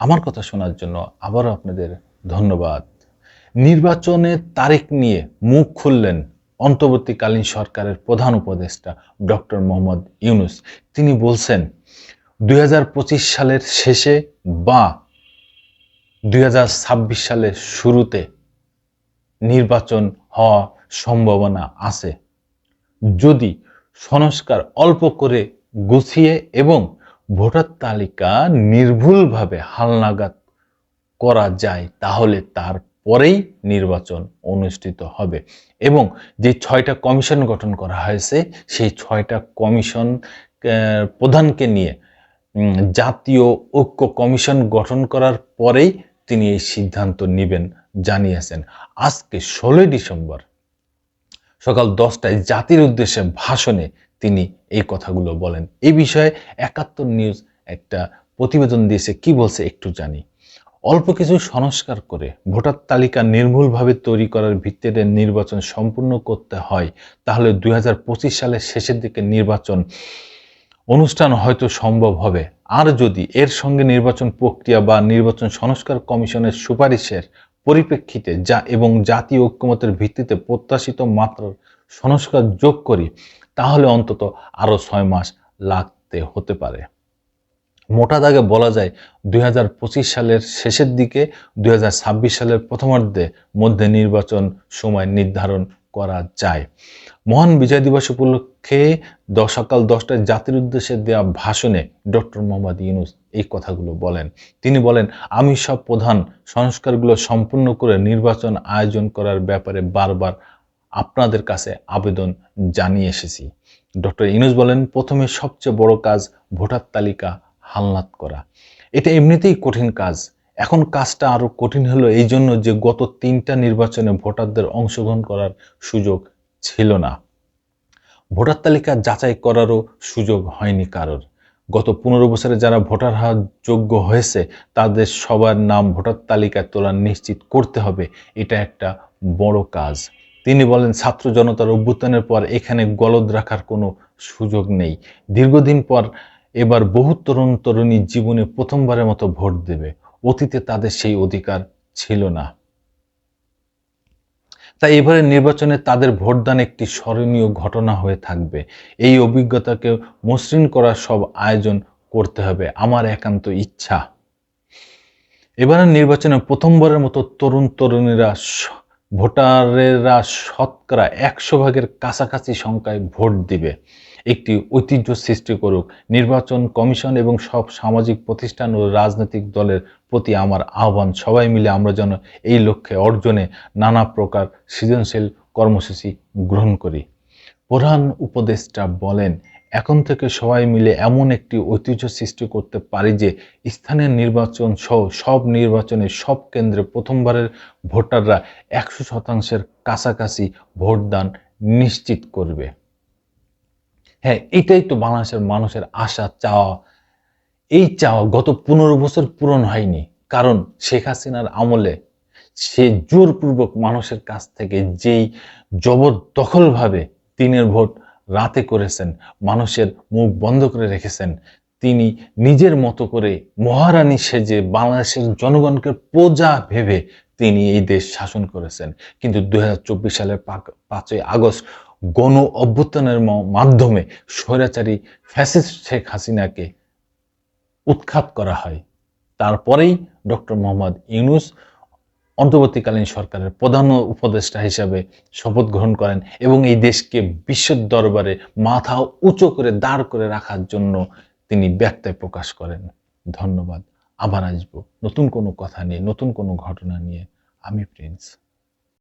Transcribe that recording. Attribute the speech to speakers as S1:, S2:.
S1: আমার কথা শোনার জন্য আবারও আপনাদের ধন্যবাদ। নির্বাচনের তারিখ নিয়ে মুখ খুললেন অন্তর্বর্তীকালীন সরকারের প্রধান উপদেষ্টা ডক্টর মোহাম্মদ ইউনূস। তিনি বলছেন ২০২৫ সালের শেষে বা ২০২৬ সালের শুরুতে নির্বাচন হওয়ার সম্ভাবনা আছে, যদি সংস্কার অল্প করে গুছিয়ে এবং ভোটার তালিকা নির্ভুলভাবে হালনাগাদ করা যায়, তাহলে তারপরেই নির্বাচন অনুষ্ঠিত হবে। এবং যে ৬টা কমিশন গঠন করা হয়েছে, সেই ৬টা কমিশন প্রধানকে নিয়ে জাতীয় ঐক্য কমিশন গঠন করার পরেই তিনি এই সিদ্ধান্ত নেবেন জানিয়েছেন। আজকে ১৬ই ডিসেম্বর সকাল ১০টায় জাতির উদ্দেশ্যে ভাষণে তিনি এই কথাগুলো বলেন। এই বিষয়ে ৭১ নিউজ একটা প্রতিবেদন দিয়েছে, কি বলছে একটু জানি। অল্প কিছু সংস্কার করে ভোটার তালিকা নির্ভুলভাবে তৈরি করার ভিত্তিতে নির্বাচন সম্পূর্ণ করতে হয়, তাহলে ২০২৫ সালের শেষের দিকে নির্বাচন অনুষ্ঠান হয়তো সম্ভব হবে। আর যদি এর সঙ্গে নির্বাচন প্রক্রিয়া বা নির্বাচন সংস্কার কমিশনের সুপারিশের পরিপ্রেক্ষিতে এবং জাতীয় ঐক্যমতের ভিত্তিতে প্রত্যাশিত মাত্রার সংস্কার যোগ করি, তাহলে অন্তত আরও ৬ মাস লাগতে হতে পারে। মোটা দাগে বলা যায় ২০২৫ সালের শেষের দিকে ২০২৬ সালের প্রথমার্ধে মধ্যে নির্বাচন সময় নির্ধারণ করা যায়। মহান বিজয় দিবস উপলক্ষে সকাল ১০টায় জাতির উদ্দেশ্যে দেওয়া ভাষণে ডক্টর মোহাম্মদ ইউনূস এই কথাগুলো বলেন। তিনি বলেন, আমি সব প্রধান সংস্কারগুলো সম্পূর্ণ করে নির্বাচন আয়োজন করার ব্যাপারে বারবার আপনাদের কাছে আবেদন জানিয়ে এসেছি। ডক্টর ইউনূস বলেন, প্রথমে সবচেয়ে বড় কাজ ভোটার তালিকা হালনাত করা। এটা এমনিতেই কঠিন কাজ। এখন কাজটা আরো কঠিন হলো এই জন্য যে গত ৩টা নির্বাচনে ভোটারদের অংশগ্রহণ করার সুযোগ ছিল না। ভোটার তালিকা যাচাই করারও সুযোগ হয়নি কারোর। গত ১৫ বছরে যারা ভোটার হওয়ার যোগ্য হয়েছে, তাদের সবার নাম ভোটার তালিকায় তোলা নিশ্চিত করতে হবে। এটা একটা বড় কাজ। তিনি বলেন, ছাত্র জনতার অভ্যুত্থানের পর এখানে গলদ রাখার কোনো সুযোগ নেই। দীর্ঘদিন পর এবার বহু তরুণ তরুণী জীবনে প্রথমবারের মতো ভোট দেবে। অতীতে তাদের সেই অধিকার ছিল না। তাই এবারের নির্বাচনে তাদের ভোটদান একটি স্মরণীয় ঘটনা হয়ে থাকবে। এই অভিজ্ঞতাকে মসৃণ করার সব আয়োজন করতে হবে, আমার একান্ত ইচ্ছা। এবারের নির্বাচনে প্রথমবারের মতো তরুণ তরুণীরা ভোটারেরা শতকরা ১০০% কাছাকাছি সংখ্যায় ভোট দিবে। একটি ঐতিহ্য সৃষ্টি করুক। নির্বাচন কমিশন এবং সব সামাজিক প্রতিষ্ঠান ও রাজনৈতিক দলের প্রতি আমার আহ্বান, সবাই মিলে আমরা যেন এই লক্ষ্যে অর্জনে নানা প্রকার সৃজনশীল কর্মসূচি গ্রহণ করি। প্রধান উপদেষ্টা বলেন, এখন থেকে সবাই মিলে এমন একটি ঐতিহ্য সৃষ্টি করতে পারি যে স্থানীয় নির্বাচন সহ সব নির্বাচনে সব কেন্দ্রে প্রথমবারের ভোটাররা ১০০% কাছাকাছি ভোটদান নিশ্চিত করবে। হ্যাঁ, এটাই তো বাংলাদেশের মানুষের আশা, চাওয়া। এই চাওয়া গত ১৫ বছর পূরণ হয়নি, কারণ শেখ হাসিনার আমলে সে জোরপূর্বক মানুষের কাছ থেকে যেই জবরদখলভাবে দিনের ভোট রাতে করেছেন, মানুষের মুখ বন্ধ করে রেখেছেন, তিনি নিজের মতো করে মহারানী সেজে বাংলাদেশের জনগণকে প্রজা ভেবে তিনি এই দেশ শাসন করেছেন। কিন্তু ২০২৪ সালের ৫ই আগস্ট গণ অভ্যুত্থানের মাধ্যমে স্বৈরাচারী ফ্যাসিস্ট শেখ হাসিনাকে উৎখাত করা হয়। তারপরেই ডক্টর মোহাম্মদ ইউনূস অন্তর্বর্তীকালীন সরকারের প্রধান উপদেষ্টা হিসাবে শপথ গ্রহণ করেন এবং এই দেশকে বিশ্বের দরবারে মাথা উঁচু করে দাঁড় করে রাখার জন্য তিনি ব্যত্যয় প্রকাশ করেন। ধন্যবাদ। আবার আসবো নতুন কোনো কথা নিয়ে, নতুন কোনো ঘটনা নিয়ে। আমি প্রিন্স।